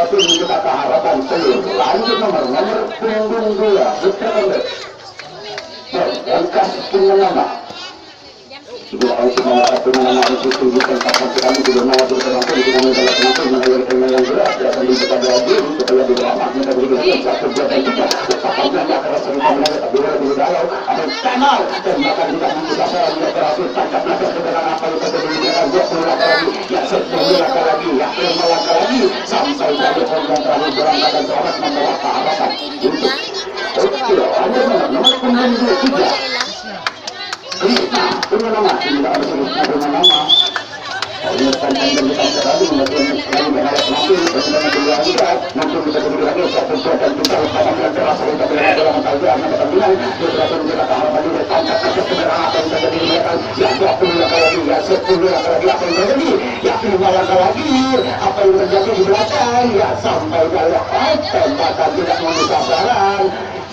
berarti kita harapan telur. Lanjut nomor punggung 2 Putra Kondek. Angkas punya nama. Ibu Aisyah mengatakan nama itu tunjukkan kapan sekali di nama berkenaan itu kami dalam kenapa mengajarkan yang berat dan kita belajar supaya diramah kita berikan satu buatan kita apabila akan serta menarik bila di dalam ada kanal dan bahkan kita membuka saran yang berhasil tangkap langkah dengan apa yang terjadi di dalam 20 langkah lagi ya 10 langkah lagi ya 5 langkah lagi sampai dari program terakhir berangkat dan selamat membawa harapan untuk ada nomor punggung 3 punya nama, tidak ada sebutnya punya nama. Ini tentang kita terlalu mungkin selalu berharap nanti persidangan kedua juga mungkin kita sedikit lagi satu buatan kita pada keras kita berada dalam tajian pertandingan kita berhasil mencetak harapan ini tangkap kebenaran apa yang terjadi di mereka ya 20 langkah lagi ya 10 langkah lagi apa yang terjadi ya 5 langkah lagi apa yang terjadi di belakang ya sampai dari tembakan tidak memenuhi sasaran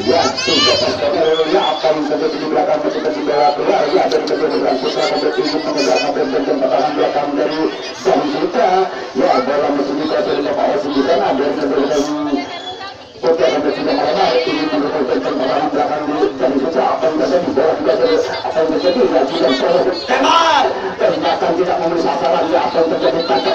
ya tidak terjadi ya apa yang terjadi di belakang kita sudah keluar ya dari kebenaran putra kompetisi mengejar sampai dan pertahanan belakang dari Bang Sutra ya dalam mesin juga dari Bapak Osi di sana dan sebelum Putra kompetisi yang mana ini menurut tentang pertahanan belakang di Bang Sutra apa yang terjadi bola juga dari apa yang terjadi ya tidak terjadi tembak tembakan tidak memenuhi sasaran ya apa yang terjadi tangkap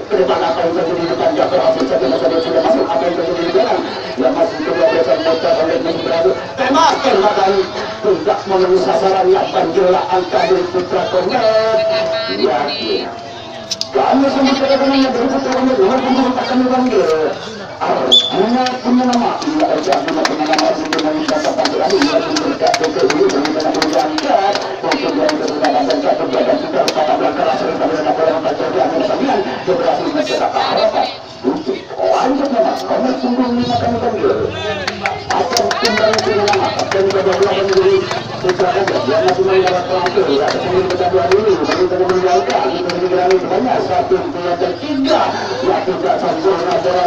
ke depan apa yang terjadi di depan ya berhasil saja masa dia sudah masuk apa yang terjadi di belakang yang masih kedua biasa Putra kompetisi beradu tembak tembakan tidak memenuhi sasaran ya banjirlah angka dari Putra kompetisi ya kami semua kedatangan yang berikut terlalu nomor punggung akan dipanggil punya nama tidak ada punya nama untuk mengingatkan lagi tidak berdekat ke dulu dengan berjangkat untuk yang berdekat dan satu badan juga kata belakang sering kami dapat dalam terjadi akhir pertandingan berhasil mencetak harapan untuk lanjut nama nomor punggung 5 kami panggil akan kembali punya nama dan kedua-dua menjadi Putra Kondek yang masih mendapat terakhir ya sebelum kita dua dulu baru kita menjangka kita menjalani sebanyak 1, 2 dan 3 ya tidak sempurna bola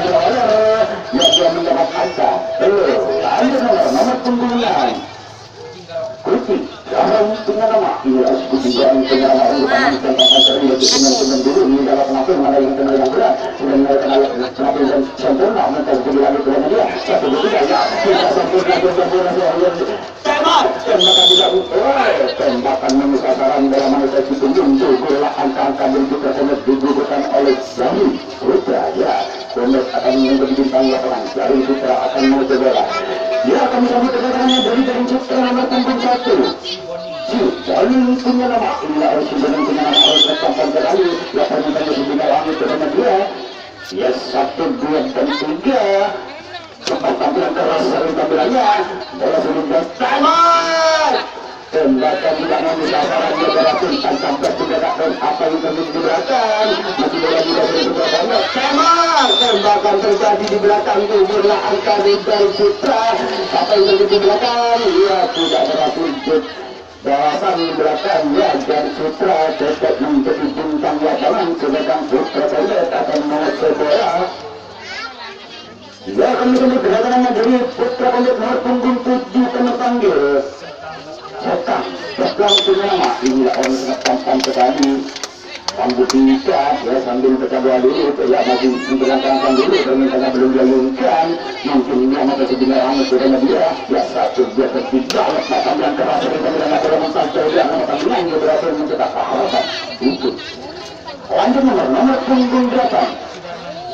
ya dia mendapat angka lanjut nomor punggung 6 Kucing yang punya nama iya kucing yang punya nama untuk menentukan sering bagi teman-teman dulu ini dalam pengatur mana yang kenal yang berat dan kenal pengatur dan sempurna mental jadi lagi dengan dia satu juga ya tidak sempurna tembak tembakan tidak tembakan menuju sasaran dalam manusia itu untuk bola angka-angka berjuta Kondek digunakan oleh Zami Putra ya Kondek akan menjadi bintang lapangan dari Putra akan menuju bola ya kami sambut kedatangannya dari Putra nomor punggung 1 Jalan punya nama ini harus sebenarnya punya nama harus tertampang sekali ya permintaan sebenarnya langit kepada dia ya 1, 2 dan 3 sempat tampilan keras dari tampilannya bola sudah tembak tembakan tidak memenuhi sasaran dia berhasil tangkap tidak dan apa yang terjadi di belakang masih bola juga berikut tembak tembakan terjadi di belakang tubuhlah angka dari Putra apa yang terjadi di belakang ia tidak berhasil balasan di belakangnya dan Putra tetap menjadi bintang lapangan sedangkan Putra Kondek akan menguasai bola ya kami sebut kedatangannya dari Putra Kondek nomor punggung 7 kami panggil Sekang punya nama inilah orang sangat tampan sekali rambut tingkat ya sambil pecah bola dulu ya masih diberangkatkan dulu permintaannya belum dilayangkan mungkin ini amat sebenarnya amat karena dia ya 1, 2 dan 3 tampilan keras dari tampilan adalah mencapai dia tampilan dia berhasil mencetak harapan untuk lanjut nomor punggung 8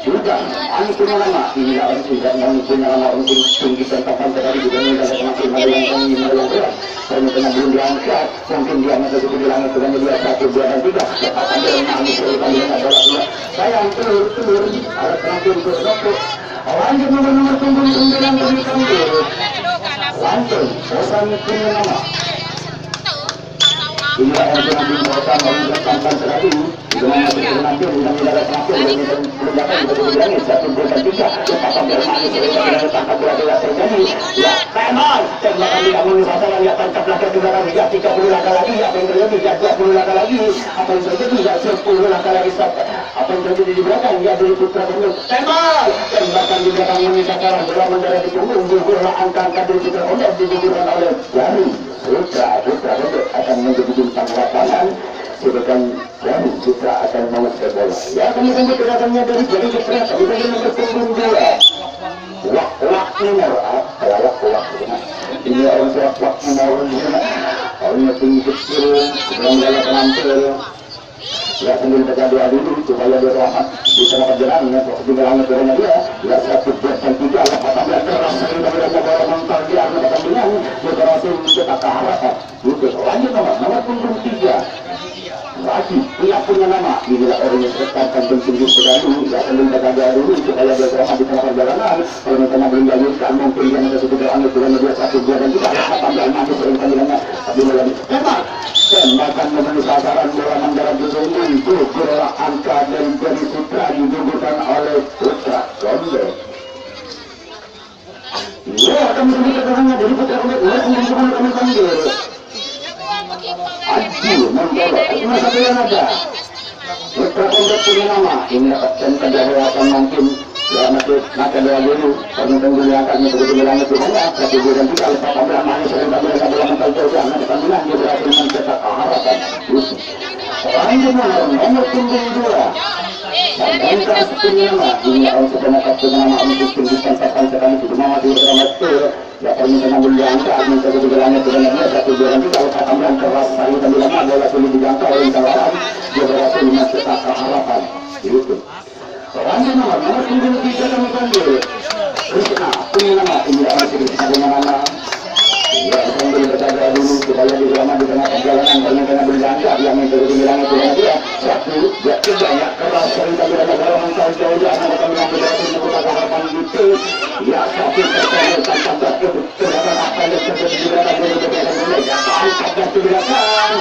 sudah, ini punya nama ini orang tidak punya nama untuk tinggi tentapan sekali juga mendapat makin ada yang berat permintaannya belum diangkat mungkin dia masih cukup di langit dengan dia 1, 2 dan 3 akan dia menangis urutan dia adalah sayang telur ada terakhir untuk sokok lanjut nomor punggung 9 kami panggil lanjut bosan punya nama ini orang yang dibawakan oleh tampan sekali dengan nanti dengan negara terakhir dan mendapat dari langit 1, 2 dan 3 lepaskan bermanis dengan tangkap bola terjadi ya tembak tembakan tidak memenuhi sasaran ya tangkap langkah ke belakang ya 30 langkah lagi apa yang terjadi ya 20 langkah lagi apa yang terjadi ya 10 langkah lagi apa yang terjadi di belakang ya dari Putra Kondek tembak tembakan di belakang memenuhi sasaran bola mendarat di punggung bola angka-angka dari Putra Kondek digugurkan oleh Jari Putra Kondek akan menjadi bintang lapangan sedangkan Putra akan menguasai bola ya kami sambut kedatangannya dari Jari Putra kami nomor punggung nomor kayak kuat ini orang tua kuat nomor di sana orangnya tinggi kecil belum jalan penampil ya sambil terjadi dulu supaya dia selamat di tengah perjalanan waktu jalannya turunnya dia ya satu buat dan tiga lah apabila keras dari negara mental dia akan pertandingan dia berhasil mencetak harapan itu lanjut nomor punggung 3 lagi dia punya nama inilah orang yang terkatakan penting sekali ya sambil terjadi dulu supaya dia selamat di tengah perjalanan kalau misalnya belum dilanjutkan mungkin dia ada satu jalan turunnya dia satu buat dan tiga apabila nanti sering pertandingannya tapi lagi memang tembakan memenuhi sasaran bola mendarat di sini bola angka dari Jari Putra digugurkan oleh Putra Gondel. Ya, kami beri keterangan dari Putra Gondel. Kami panggil. Aji mencoba. Cuma satu yang ada. Putra Gondel punya nama. Ini dapatkan kejahatan mungkin. Ya masih dua dulu. Kami tunggu diangkat begitu bilangnya banyak. Tapi dia dan tidak lepas pada manis sering kami dengan bola mental jauh. Karena pertandingan dia berhasil mencetak harapan. Lanjut nomor punggung 2 dan angka 10 nama ini orang sebenarnya kapten nama untuk dispensasikan sekali itu nama di drama itu ya permintaan ambil diangkat minta kebetulannya sebenarnya satu bulan itu kalau kata keras saya dan bilang bola sulit dijangkau oleh kawan dia berhasil mencetak harapan itu lanjut nomor punggung 3 kami panggil Krishna punya nama ini orang sedikit dengan nama ya sambil berjaga dulu supaya di drama di tengah perjalanan permintaan berjangka yang minta kebetulannya dia satu ya banyak keras cerita bila-bila mental jauh anak kami yang berhasil membuka harapan gitu ya tapi terkait tanpa kebetulan apa yang terjadi di belakang ya angkat dan belakang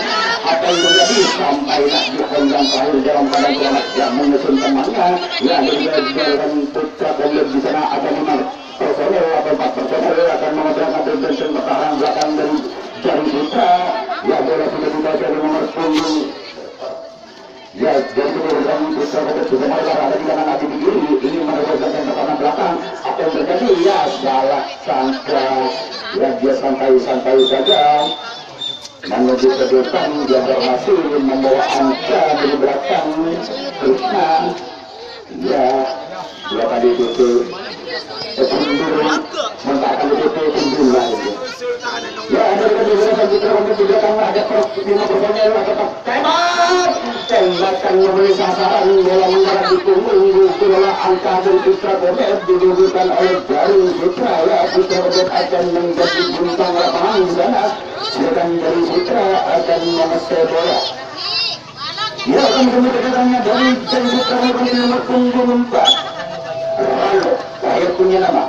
apa yang terjadi sampai nak dikondang terakhir dalam keadaan selamat yang menyusun temannya ya dengan Putra Gondel di sana ada 5 personel atau 4 personel akan mengoperasikan bensin pertahanan belakang dari Jari Putra ya bola sudah dibaca dari nomor punggung ya jadi kemudian Putra Gondel sudah ada di kanan hati di kiri ini mengoperasikan pertahanan belakang apa yang terjadi ya salah sangka ya dia santai-santai saja menuju ke depan dia berhasil membawa angka dari belakang Krishna ya dia tadi itu mengatakan itu pembunuhan itu. Ya ada beberapa Putra Gondel di belakang ada 5 personel tetap tembak. Tembakan memberi sasaran bola mendarat di punggung bola angka dari Putra Gondel digugurkan oleh Jari Putra ya Putra Gondel akan menjadi bintang lapangan di sana. Sedangkan Jari Putra akan mengesai bola. Ya akan kemudiannya dari Jari Putra Gondel nomor punggung 4. Saya punya nama.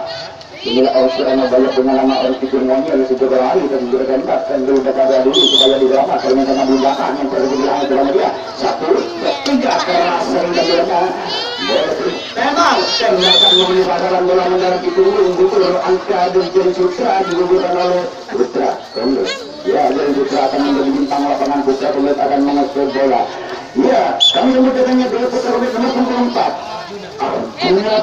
Inilah orang banyak punya nama orang pikir ngomong oleh sebuah hari dan juga tempat dan dulu pada dulu supaya di drama kalau minta ngambil belakang yang terjadi bilang drama dia 1, 3 keras sering dan bilang memang tembakan membeli pasaran bola mendarat di punggung betul angka dan Jari Putra digugurkan oleh Putra Gondel. Ya Jari Putra akan menjadi bintang lapangan Putra Gondel akan mengesor bola. Ya kami kemudiannya dari Putra Gondel nomor 4.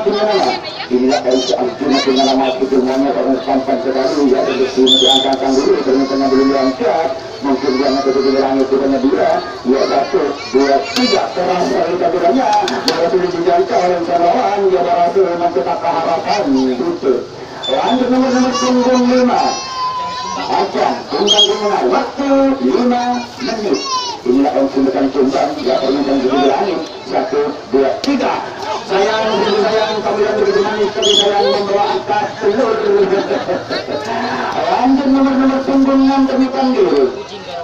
Punya nama inilah Arjuna punya nama itu namanya karena sampai sekali ya sebelum diangkatkan dulu ternyata belum diangkat mungkin dia nanti dibilang itu hanya dia ya 1, 2, 3 keras dari kadernya berhasil dijangkau oleh lawan dia berhasil mencetak harapan itu lanjut nomor punggung 5 akan tunggang waktu 5 menit inilah yang sumbatan tumbang ya permintaan dibilang 1, 2, 3 sayang kami yang begitu manis tapi sayang membawa angkat telur lanjut nomor punggung 6 kami panggil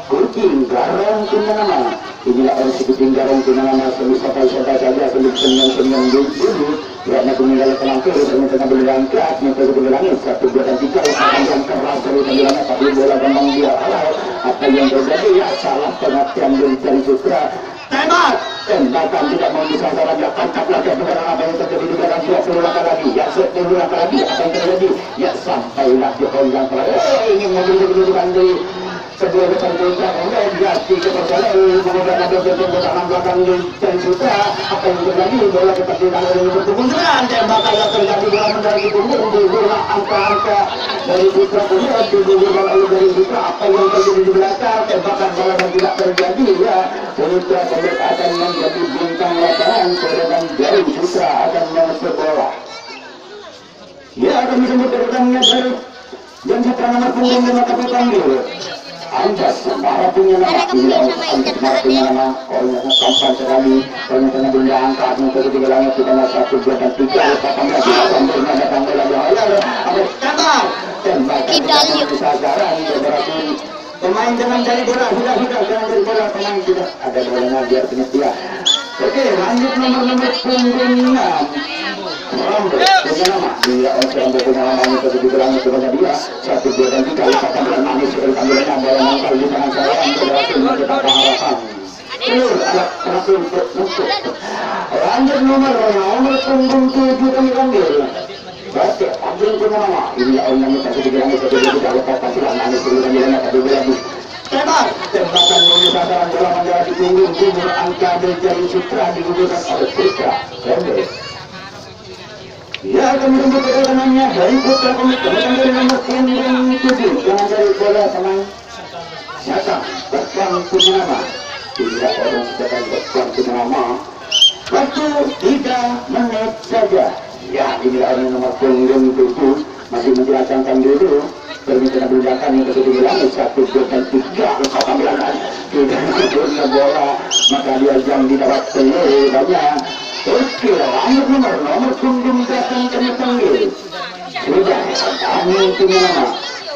Kucing Garong punya nama inilah orang si Kucing Garong punya nama sampai saja sambil senyum dulu ya nak meninggal pelangkir permintaan berangkat minta berangkat 1, 2, dan 3 yang keras dari pembilangan tapi bola gampang dia apa yang terjadi ya salah pengertian dari Jari Putra tembakan tidak mau disasaran ya tangkap lagi apa yang terjadi di belakang 20 langkah lagi ya 10 langkah lagi apa yang terjadi ya sampailah di yang terakhir ingin mengambil kedudukan dari sebuah besar Putra Gondel jati ke personel kemudian ada pertahanan belakang Jari Putra apa yang terjadi bola tetap di tangan dari pertumbuhan tembakan yang terjadi bola mendarat di punggung bola angka-angka dari Putra Gondel digugurkan oleh Jari Putra apa yang terjadi di belakang tembakan bola yang tidak terjadi ya Putra Gondel akan menjadi bintang lapangan sedangkan Jari Putra akan mengesor bola. Ya kami sambut kedatangannya dari yang Citra nomor punggung 5 kami panggil Anjas Semara punya nama Anjas Semara punya nama orangnya tampan sekali orangnya benda angkat untuk ketiga langit kita 1, 2 dan 3 letakkan lagi sambilnya datang lagi ada kata tembakan sasaran berarti pemain jangan cari bola sudah jangan cari bola pemain tidak ada bolanya biar penyetia. Oke lanjut nomor punggung 6 Rambo punya nama dia Rambo punya namanya ketiga langit kepada dia 1, 2 dan 3 letakkan dengan manis sekali tampilannya bola mangkal di tangan saya yang berhasil mencetak harapan telur alat terakhir untuk lanjut nomor punggung 7 kami panggil Baik, ambil punya nama ini orang yang minta ketiga langit kepada kita letakkan silang manis sekali tampilannya tadi berlaku tembak tembakan menuju sasaran bola menjadi di punggung timur angka dari Citra digugurkan oleh Putra Kombe. Ya kami tunggu kedatangannya dari Putra Kombe kemudian dari nomor punggung 7 jangan dari bola teman siapa Berkang punya nama tidak orang sedang Berkang punya nama waktu 3 menit saja ya ini orang nomor punggung 7 masih menjelaskan dulu permintaan belakang yang ketika langit 1, 2 dan 3 lepas tampilan tidak punya bola maka dia jam didapat telur banyak. Oke lanjut nomor punggung belakang kami panggil sudah kami punya nama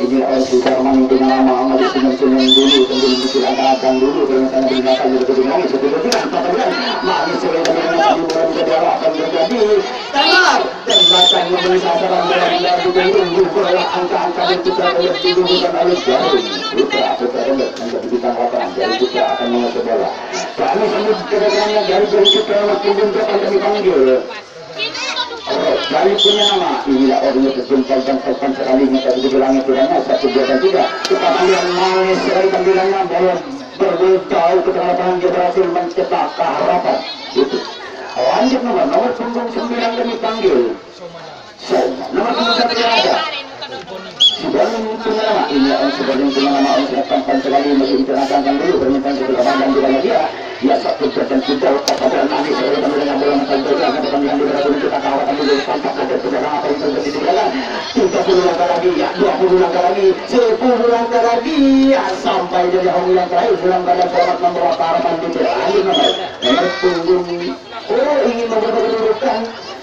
ini orang sudah kami punya nama masih senyum-senyum dulu sambil disilakan dulu permintaan belakang yang ketika langit 1, 2, 3 manis sekali tampilannya di bola bisa diarahkan terjadi tembakan memberi sasaran bola di bola angka-angka dan Putra Kombe digugurkan oleh Jarum Putra Kombe menjadi bintang lapangan dari Putra akan menguasai bola kami sambut kedatangannya dari Putra nomor punggung 8 kami panggil dari punya nama inilah orangnya terjempal dan terpan sekali maka di langit tidaknya 1, 2 dan 3 tetapi yang manis sekali tampilannya bola berbeda ke tengah lapangan dia berhasil mencetak harapan itu lanjut nomor punggung 9 kami panggil nomor punggung 1 yang ada Subading punya nama ini orang Subading punya nama orang sudah tampan sekali masih diceritakan dulu permintaan ketika dan juga dia ya 1, 2 dan 3 lepas pada manis sekali tampilannya bola mengkal bergerak ke pertandingan di belakang untuk kawasan dulu tampak ada saudara apa yang terjadi di belakang 30 langkah lagi ya 20 langkah lagi 10 langkah lagi ya sampai jadi hari yang terakhir dalam keadaan selamat membawa harapan di berakhir nomor punggung ingin membawa kedudukan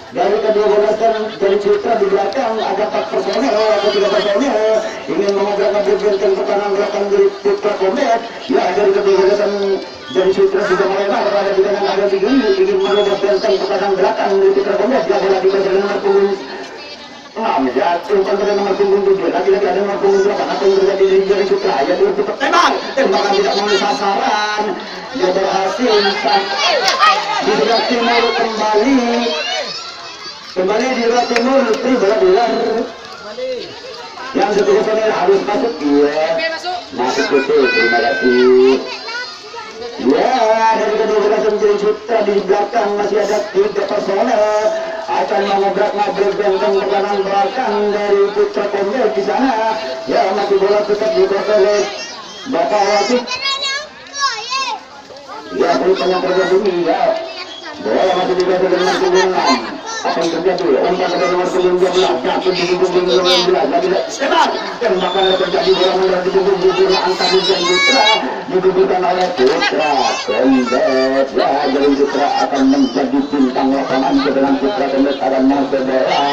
dari kedua balasan dari Citra di belakang ada 4 personel atau 3 personel ingin mengobrol-ngobrolkan pertahanan belakang dari Putra Kombe ya dari kedua balasan dari Citra sudah mulai berada di kanan ada 3 ingin mengobrolkan pertahanan belakang dari Putra Kombe dia bola diberikan nomor punggung 6 ya umpan pada nomor punggung 7 lagi-lagi ada nomor punggung 8 apa yang terjadi dari Citra ya dia tetap tembakan tidak memenuhi sasaran dia berhasil di sebelah timur kembali di sebelah timur Lutri bola luar yang satu personel harus masuk iya masuk betul terima kasih ya dari kedua belasan jadi Citra di belakang masih ada 3 personel akan mengobrak-ngabrik benteng pertahanan belakang dari Putra Kombe di sana ya masih bola tetap dikuasai oleh Bapak Wasit ya pelukan yang terjadi ya bola masih dikuasai dengan punggung 6 apa yang terjadi umpan pada nomor punggung 12 jatuh di punggung 12 lagi tembak tembakan yang terjadi bola mulai di punggung 7 angka hujan Putra digugurkan oleh Putra Kombe ya jadi Putra akan menjadi bintang lapangan setelah Putra Kombe akan masuk bola